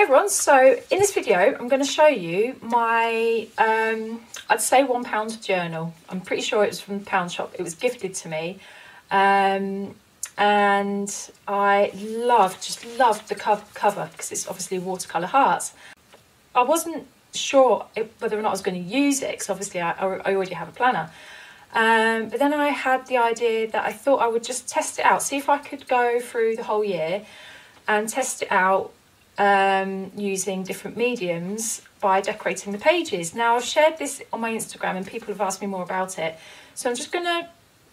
Hey everyone, so in this video I'm going to show you my I'd say £1 journal. I'm pretty sure it was from the pound shop. It was gifted to me, and I just loved the cover because it's obviously watercolour hearts. I wasn't sure whether or not I was going to use it because obviously I already have a planner, but then I had the idea that I thought I would just test it out, see if I could go through the whole year and test it out using different mediums by decorating the pages. Now, I've shared this on my Instagram and people have asked me more about it, so I'm just going to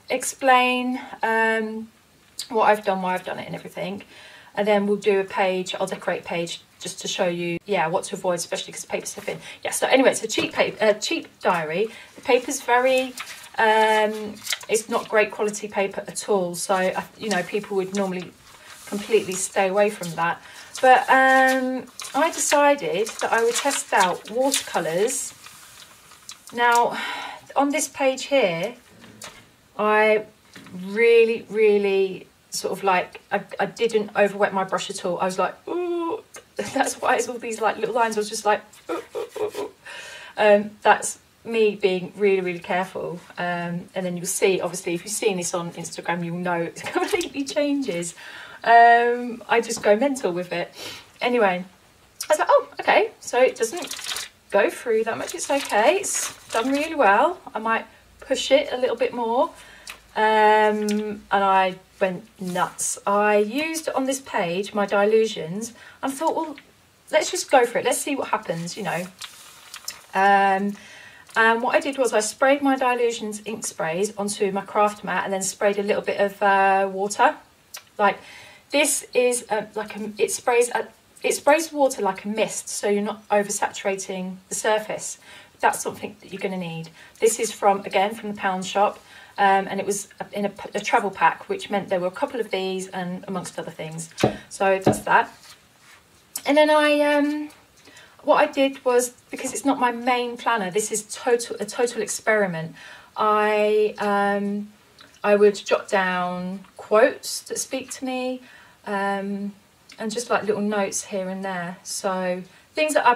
explain what I've done, why I've done it and everything, and then we'll do a page. I'll decorate a page just to show you what to avoid, especially because paper's so thin. So anyway, it's a cheap diary. The paper's very it's not great quality paper at all, so you know, people would normally completely stay away from that. But I decided that I would test out watercolours. Now, on this page here, I really sort of like, I didn't overwet my brush at all. I was like, ooh, that's why it's all these like little lines. I was just like, ooh, ooh, ooh. That's me being really careful. And then you'll see, obviously, if you've seen this on Instagram, you'll know it completely changes. I just go mental with it. Anyway, I was like, oh, okay, so it doesn't go through that much. It's okay, it's done really well. I might push it a little bit more. And I went nuts. I used on this page my dilutions and thought, well, let's just go for it. Let's see what happens, you know. And what I did was I sprayed my dilutions ink sprays onto my craft mat and then sprayed a little bit of water. Like, this is it sprays water like a mist, so you're not oversaturating the surface. That's something that you're going to need. This is again from the pound shop, and it was in a travel pack, which meant there were a couple of these and amongst other things. So that's that. And then what I did was, because it's not my main planner, this is a total experiment. I would jot down quotes that speak to me, and just like little notes here and there. So things that I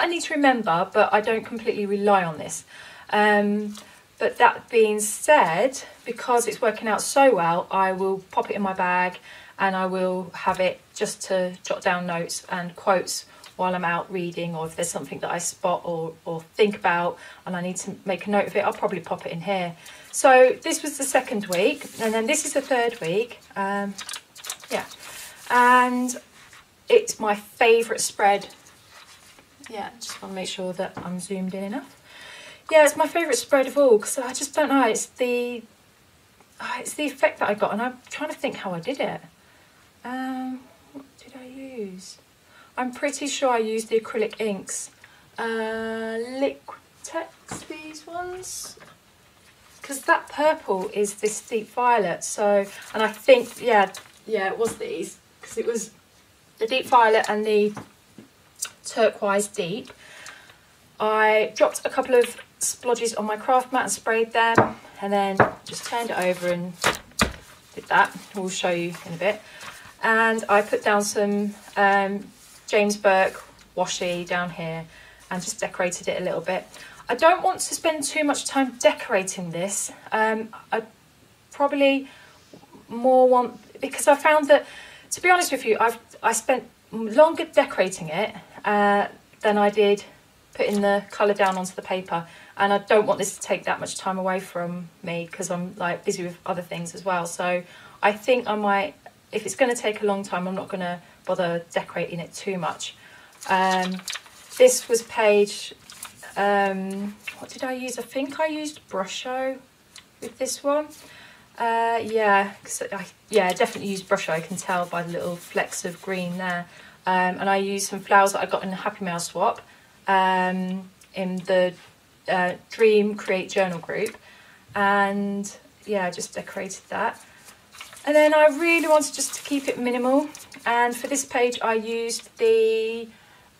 need to remember, but I don't completely rely on this. But that being said, because it's working out so well, I will pop it in my bag and I will have it just to jot down notes and quotes while I'm out reading, or if there's something that I spot or think about and I need to make a note of it, I'll probably pop it in here. So this was the second week, and then this is the third week. And it's my favourite spread. Just want to make sure that I'm zoomed in enough. It's my favourite spread of all, because I just don't know, it's the effect that I got, and I'm trying to think how I did it. What did I use? I'm pretty sure I used the acrylic inks. Liquitex, these ones. Because that purple is this deep violet, so, and I think, it was these, because it was the deep violet and the turquoise deep. I dropped a couple of splodges on my craft mat and sprayed them, and then just turned it over and did that. We'll show you in a bit. And I put down some James Burke washi down here and just decorated it a little bit. I don't want to spend too much time decorating this. I probably more want, because I found that, to be honest with you, I spent longer decorating it than I did putting the colour down onto the paper, and I don't want this to take that much time away from me because I'm like busy with other things as well. So I think I might, if it's going to take a long time, I'm not going to bother decorating it too much. This was page, what did I use? I think I used Brusho with this one. I definitely used Brusho. I can tell by the little flecks of green there. And I used some flowers that I got in the Happy Mail swap in the Dream Create Journal group. And I just decorated that. And then I really wanted just to keep it minimal. And for this page, I used the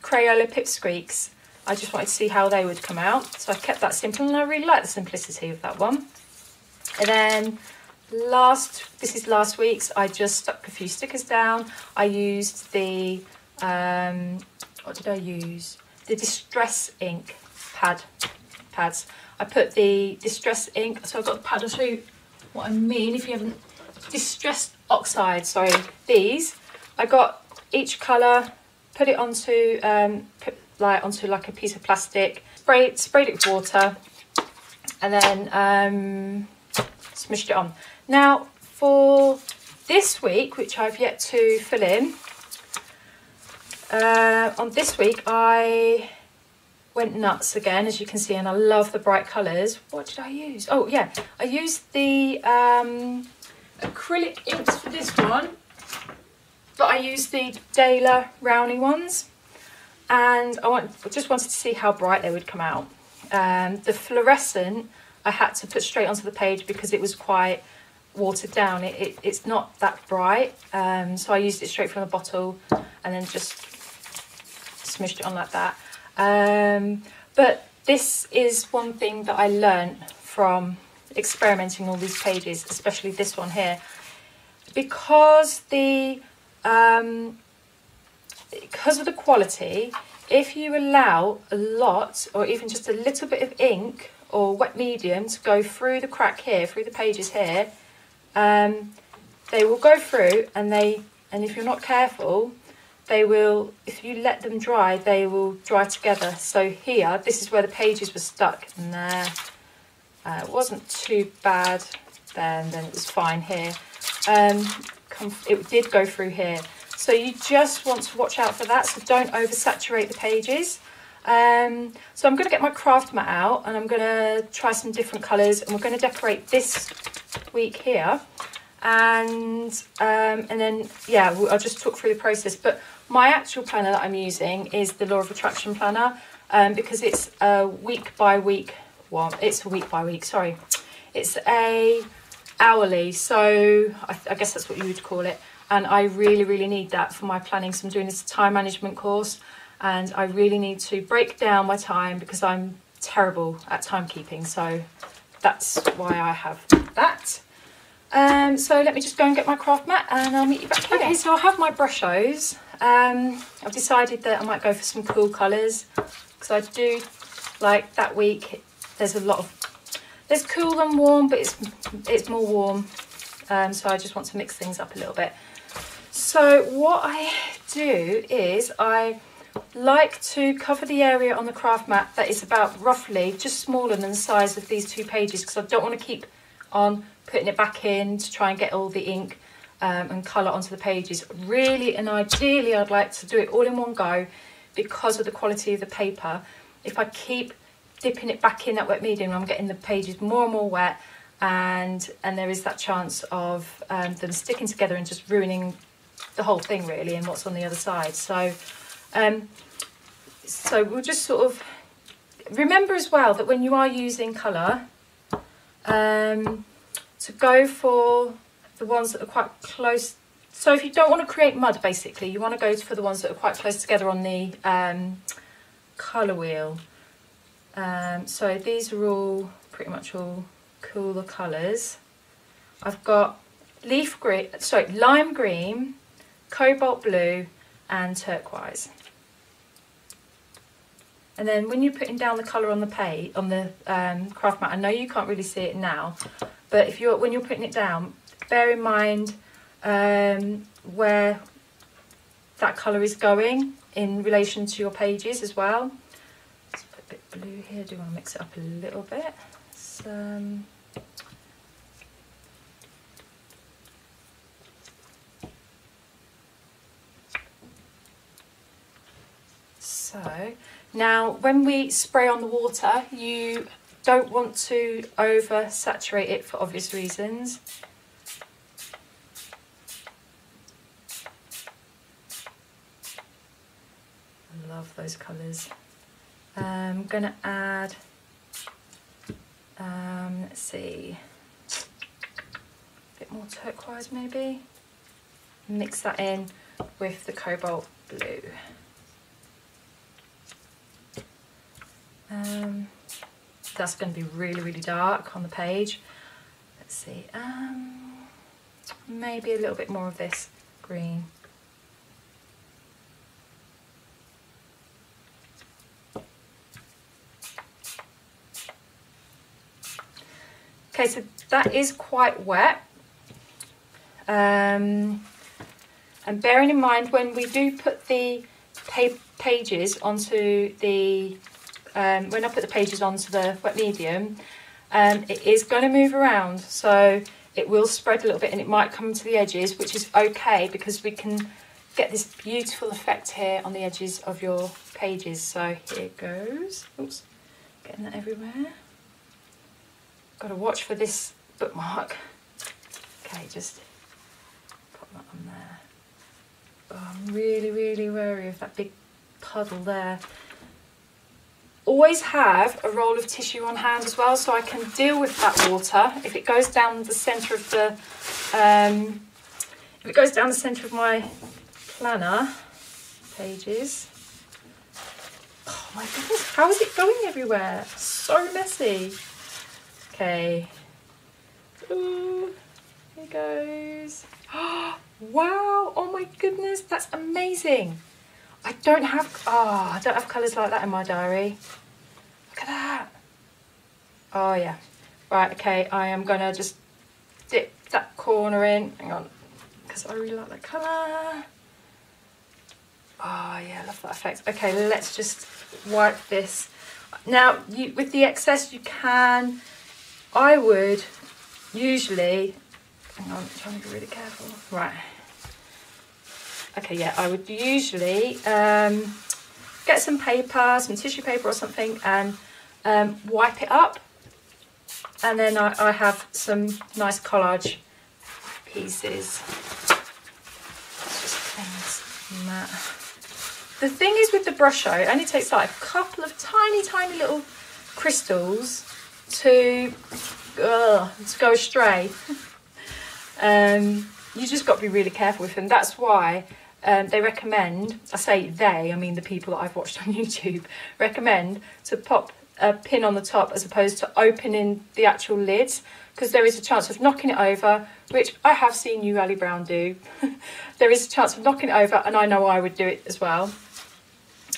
Crayola Pipsqueaks. I just wanted to see how they would come out. So I kept that simple, and I really like the simplicity of that one. And then this is last week's, I just stuck a few stickers down. I used the what did I use? The Distress ink pads. I put the Distress ink, so I've got the pad. I'll show you what I mean if you haven't. Distress oxide, sorry. These, I got each colour, put it onto onto like a piece of plastic, sprayed it with water, and then smushed it on. Now for this week, which I've yet to fill in, on this week I went nuts again, as you can see, and I love the bright colours. What did I use? Oh yeah, I used the acrylic inks for this one, but I used the Dahlia Rowney ones, and I just wanted to see how bright they would come out. The fluorescent I had to put straight onto the page because it was quite watered down. It's not that bright, so I used it straight from the bottle and then just smushed it on like that. But this is one thing that I learned from experimenting all these pages, especially this one here, because of the quality. If you allow a lot or even just a little bit of ink or wet medium to go through the crack here, through the pages here, they will go through, and if you're not careful, they will, if you let them dry, they will dry together. So here, this is where the pages were stuck, and there. It wasn't too bad then it was fine here. It did go through here. So you just want to watch out for that, so don't oversaturate the pages. So I'm going to get my craft mat out, and I'm going to try some different colours, and we're going to decorate this week here. And then, yeah, I'll just talk through the process. But my actual planner that I'm using is the Law of Attraction planner, because it's a week by week. Well, it's a week by week, sorry. It's a hourly, so I guess that's what you would call it. And I really, really need that for my planning. So I'm doing this time management course, and I really need to break down my time because I'm terrible at timekeeping. So that's why I have that. So let me just go and get my craft mat, and I'll meet you back here. Okay, so I have my brushos. I've decided that I might go for some cool colours, because I do like that week. There's cool and warm, but it's more warm. So I just want to mix things up a little bit. So what I do is I like to cover the area on the craft mat that is about roughly just smaller than the size of these two pages, because I don't want to keep on putting it back in to try and get all the ink and colour onto the pages. Really and ideally I'd like to do it all in one go because of the quality of the paper. If I keep dipping it back in that wet medium, I'm getting the pages more and more wet, and there is that chance of them sticking together and just ruining the whole thing really, and what's on the other side. So so we'll just sort of remember as well that when you are using colour, to go for the ones that are quite close. So if you don't want to create mud, basically you want to go for the ones that are quite close together on the colour wheel. So these are all pretty much all cooler colours. I've got lime green, cobalt blue and turquoise. And then when you're putting down the colour on the page, on the craft mat, I know you can't really see it now, but when you're putting it down, bear in mind where that colour is going in relation to your pages as well. Let's put a bit of blue here. Do want to mix it up a little bit. So now when we spray on the water, you don't want to over saturate it for obvious reasons. I love those colours. I'm going to add, let's see, a bit more turquoise maybe. Mix that in with the cobalt blue. That's going to be really, really dark on the page. Let's see, maybe a little bit more of this green. Okay, so that is quite wet. And bearing in mind, when we do put the pages onto the, when I put the pages onto the wet medium, it is going to move around. So it will spread a little bit and it might come to the edges, which is okay because we can get this beautiful effect here on the edges of your pages. So here it goes. Oops, getting that everywhere. Got to watch for this bookmark. Okay, just pop that on there. Oh, I'm really, really wary of that big puddle there. Always have a roll of tissue on hand as well, so I can deal with that water. If it goes down the centre of the, if it goes down the centre of my planner pages. Oh my goodness, how is it going everywhere? So messy. Okay. Ooh, here it goes. Wow, oh my goodness, that's amazing. I don't have colours like that in my diary. Look at that. Oh yeah. Right, okay, I am gonna just dip that corner in. Hang on, because I really like that colour. Oh yeah, I love that effect. Okay, let's just wipe this. Now, with the excess you can, I would usually, hang on, I'm trying to be really careful. Right. Okay, yeah, I would usually get some paper, some tissue paper or something, and wipe it up. And then I have some nice collage pieces. Let's just clean that. The thing is with the brush, it only takes like a couple of tiny, tiny little crystals to go astray. You just got to be really careful with them. That's why they recommend, I say they, I mean the people that I've watched on YouTube, recommend to pop a pin on the top as opposed to opening the actual lids, because there is a chance of knocking it over, which I have seen you, Ali Brown, do. There is a chance of knocking it over, and I know I would do it as well.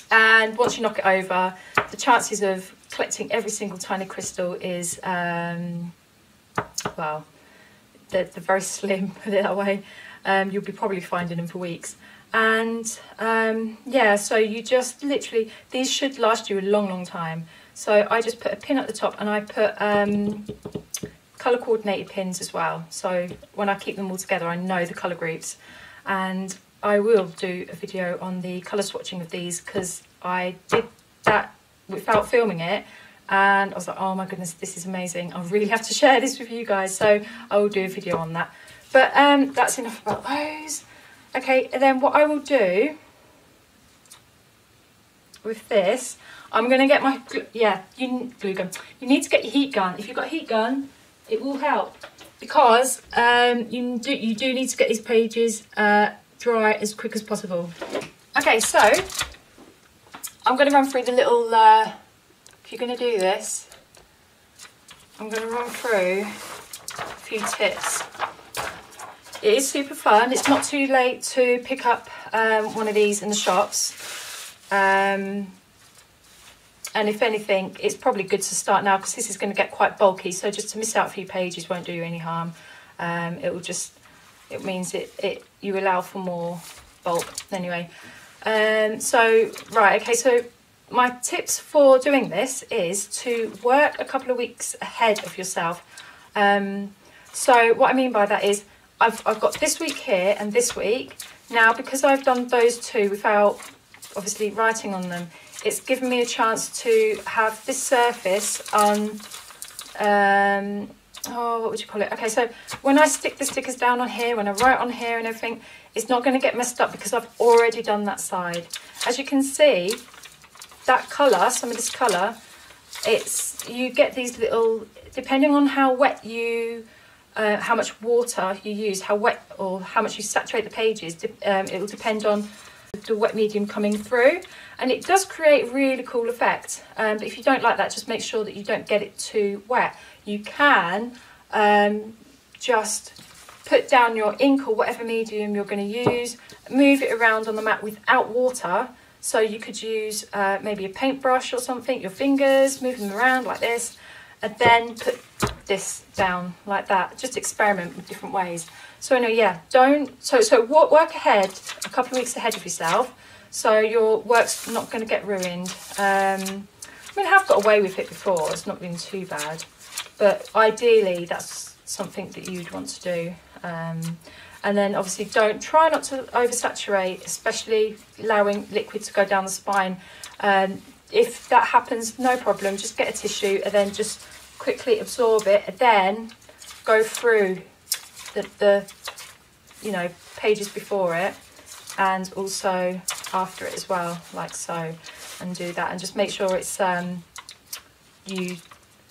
And once you knock it over, the chances of collecting every single tiny crystal is, well, they're very slim, put it that way. You'll be probably finding them for weeks. And yeah, so you just literally, these should last you a long, long time. So I just put a pin at the top, and I put colour coordinated pins as well. So when I keep them all together, I know the colour groups. And I will do a video on the colour swatching of these, because I did that without filming it. And I was like, oh my goodness, this is amazing. I really have to share this with you guys. So I will do a video on that. But that's enough about those. Okay, and then what I will do with this, I'm going to get my, glue gun. You need to get your heat gun. If you've got a heat gun, it will help. Because you do need to get these pages dry as quick as possible. Okay, so I'm going to run through the little, if you're going to do this, I'm going to run through a few tips. It is super fun. It's not too late to pick up one of these in the shops. And if anything, it's probably good to start now, because this is going to get quite bulky. So just to miss out a few pages won't do you any harm. It means you allow for more bulk anyway. So my tips for doing this is to work a couple of weeks ahead of yourself. So what I mean by that is I've got this week here and this week. Now, because I've done those two without obviously writing on them, it's given me a chance to have this surface on, what would you call it? Okay, so when I stick the stickers down on here, when I write on here and everything, it's not going to get messed up because I've already done that side. As you can see, that colour, some of this colour, you get these little, depending on how wet you, how much water you use, how wet or how much you saturate the pages, it will depend on the wet medium coming through, and it does create a really cool effect. But if you don't like that, just make sure that you don't get it too wet. You can just put down your ink or whatever medium you're going to use, move it around on the mat without water. So you could use maybe a paintbrush or something, your fingers, move them around like this, and then put this down like that. Just experiment with different ways. So no, yeah, work ahead, a couple of weeks ahead of yourself, so your work's not going to get ruined. I mean, I have got away with it before, it's not been too bad, but ideally that's something that you'd want to do. And then obviously try not to oversaturate, especially allowing liquid to go down the spine. If that happens, no problem, just get a tissue and then just quickly absorb it, and then go through the you know, pages before it and also after it as well, like so, and do that, and just make sure it's you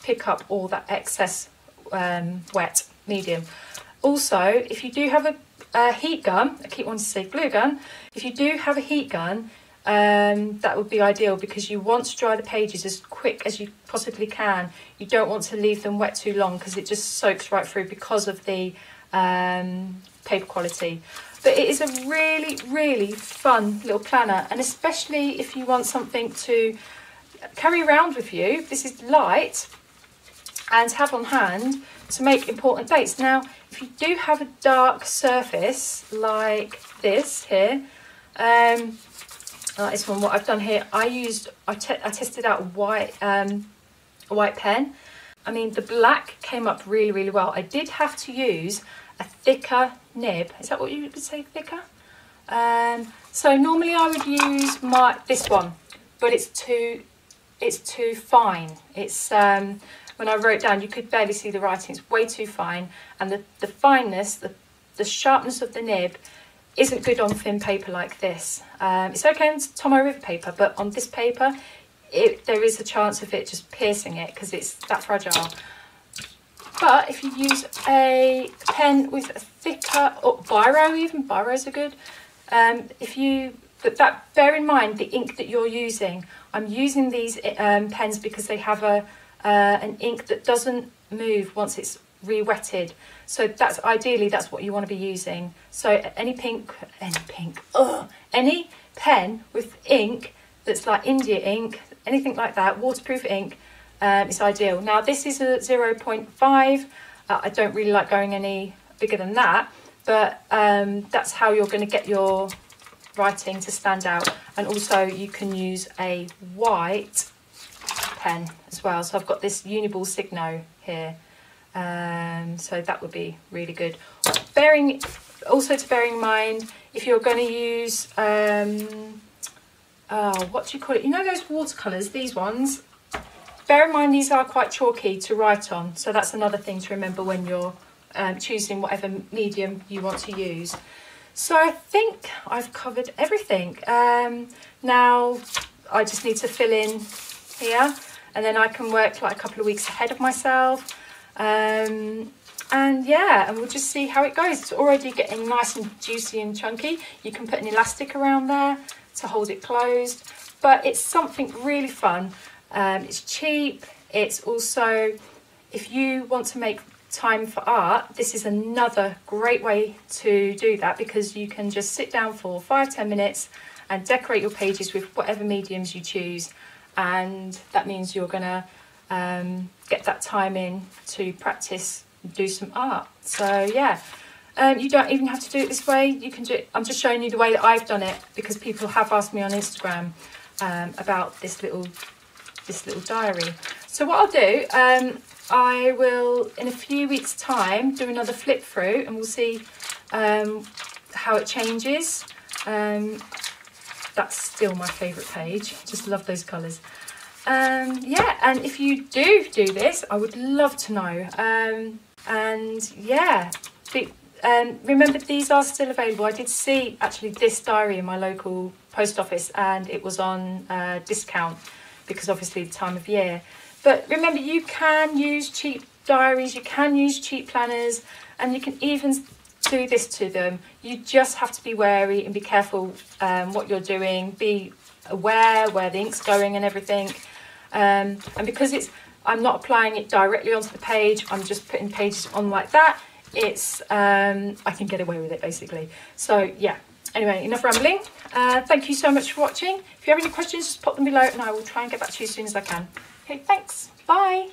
pick up all that excess wet medium. Also, if you do have a heat gun, I keep wanting to say glue gun, if you do have a heat gun, that would be ideal, because you want to dry the pages as quick as you possibly can. You don't want to leave them wet too long, because it just soaks right through because of the paper quality. But it is a really, really fun little planner, and especially if you want something to carry around with you. This is light and have on hand to make important dates. Now, if you do have a dark surface like this here, like this one, what I've done here, I tested out a white pen. I mean, the black came up really, really well. I did have to use a thicker nib. Is that what you would say, thicker? So normally I would use this one, but it's too fine. It's when I wrote down, you could barely see the writing. It's way too fine, and the fineness, the sharpness of the nib isn't good on thin paper like this. It's okay on Tomo River paper, but on this paper, there is a chance of it just piercing it because it's that fragile. But if you use a pen with a thicker, or biro even, biros are good. Bear in mind the ink that you're using. I'm using these pens because they have an ink that doesn't move once it's re-wetted. So ideally that's what you want to be using. So any pen with ink that's like India ink, anything like that, waterproof ink, is ideal. Now this is a 0.5. I don't really like going any bigger than that, but that's how you're going to get your writing to stand out. And also you can use a white pen as well. So I've got this Uniball Signo here, so that would be really good. Bearing in mind, if you're going to use what do you call it, you know those watercolours, these ones, bear in mind these are quite chalky to write on, so that's another thing to remember when you're choosing whatever medium you want to use. So I think I've covered everything. Now I just need to fill in here, and then I can work like a couple of weeks ahead of myself. And yeah, and we'll just see how it goes. It's already getting nice and juicy and chunky. You can put an elastic around there to hold it closed, but it's something really fun. It's cheap. It's also, if you want to make time for art, this is another great way to do that, because you can just sit down for 5-10 minutes and decorate your pages with whatever mediums you choose, and that means you're gonna get that time in to practice and do some art. So yeah, you don't even have to do it this way. You can do it. I'm just showing you the way that I've done it, because people have asked me on Instagram about this little diary. So what I'll do, I will in a few weeks time do another flip through, and we'll see how it changes. That's still my favourite page. Just love those colours. Yeah, and if you do this, I would love to know. And yeah, remember, these are still available. I did see actually this diary in my local post office, and it was on discount because obviously the time of year. But remember, you can use cheap diaries, you can use cheap planners, and you can even do this to them. You just have to be wary and be careful what you're doing. Be aware where the ink's going and everything. And because I'm not applying it directly onto the page, I'm just putting pages on like that. I can get away with it basically. So yeah, anyway, enough rambling. Thank you so much for watching. If you have any questions, just pop them below and I will try and get back to you as soon as I can. Okay, thanks. Bye.